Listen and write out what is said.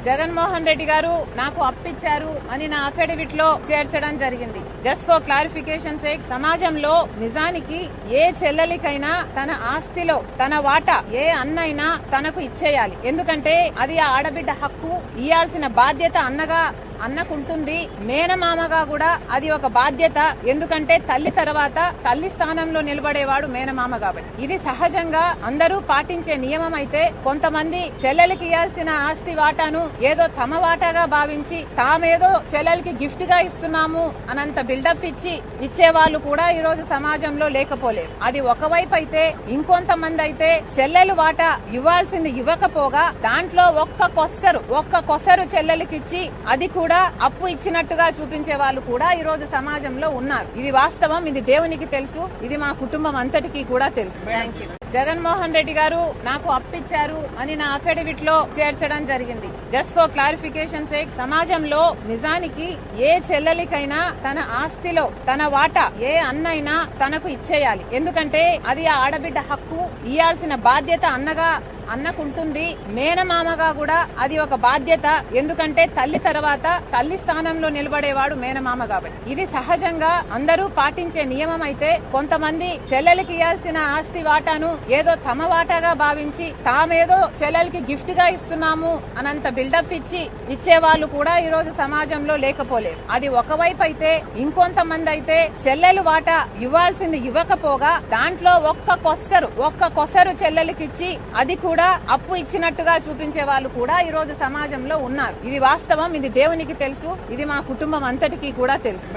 జగన్మోహన్ రెడ్డి గారు నాకు అప్పిచ్చారు అని నా అఫిడవిట్ లో చేర్చడం జరిగింది. జస్ట్ ఫర్ క్లారిఫికేషన్ సేక్, సమాజంలో నిజానికి ఏ చెల్లెలికైనా తన ఆస్తిలో తన వాటా ఏ అన్నైనా తనకు ఇచ్చేయాలి. ఎందుకంటే అది ఆ ఆడబిడ్డ హక్కు. ఇయ్యాల్సిన బాధ్యత అన్నకుంటుంది. మేనమామగా కూడా అది ఒక బాధ్యత. ఎందుకంటే తల్లి తర్వాత తల్లి స్థానంలో నిలబడేవాడు మేనమామ కాబట్టి. ఇది సహజంగా అందరూ పాటించే నియమం. అయితే కొంతమంది చెల్లెలికి ఇయ్యాల్సిన ఆస్తి వాటాను ఏదో తమ వాటాగా భావించి తామేదో చెల్లెలికి గిఫ్ట్ గా ఇస్తున్నాము అనంత బిల్డప్ ఇచ్చే వాళ్ళు కూడా ఈ రోజు సమాజంలో లేకపోలేదు. అది ఒకవైపు అయితే, ఇంకొంతమంది అయితే చెల్లెలు వాటా ఇవ్వాల్సింది ఇవ్వకపోగా దాంట్లో ఒక్క కొసరు చెల్లెలికిచ్చి అది కూడా అప్పు ఇచ్చినట్టుగా చూపించే వాళ్ళు కూడా ఈ రోజు సమాజంలో ఉన్నారు. ఇది వాస్తవం. ఇది దేవునికి తెలుసు. ఇది మా కుటుంబం అంతటికీ కూడా తెలుసు. జగన్మోహన్ రెడ్డి గారు నాకు అప్పిచ్చారు అని నా అఫిడవిట్ లో చేర్చడం జరిగింది. జస్ట్ ఫర్ క్లారిఫికేషన్ సేక్, సమాజంలో నిజానికి ఏ చెల్లెలికైనా తన ఆస్తిలో తన వాటా ఏ అన్నైనా తనకు ఇచ్చేయాలి. ఎందుకంటే అది ఆ ఆడబిడ్డ హక్కు. ఇయ్యాల్సిన బాధ్యత అన్నకుంటుంది. మేనమామగా కూడా అది ఒక బాధ్యత. ఎందుకంటే తల్లి తర్వాత తల్లి స్థానంలో నిలబడేవాడు మేనమామ కాబట్టి. ఇది సహజంగా అందరూ పాటించే నియమం. అయితే కొంతమంది చెల్లెలికి ఇయ్యాల్సిన ఆస్తి వాటాను ఏదో తమ వాటాగా భావించి తామేదో చెల్లెలికి గిఫ్ట్ గా ఇస్తున్నాము అనంత బిల్డప్ ఇచ్చే వాళ్ళు కూడా ఈ రోజు సమాజంలో లేకపోలేదు. అది ఒకవైపు అయితే, ఇంకొంతమంది అయితే చెల్లెలు వాటా ఇవ్వాల్సింది ఇవ్వకపోగా దాంట్లో ఒక్క కొసరు చెల్లెలికిచ్చి అది కూడా అప్పు ఇచ్చినట్టుగా చూపించే వాళ్ళు కూడా ఈ రోజు సమాజంలో ఉన్నారు. ఇది వాస్తవం. ఇది దేవునికి తెలుసు. ఇది మా కుటుంబం అంతటికీ కూడా తెలుసు.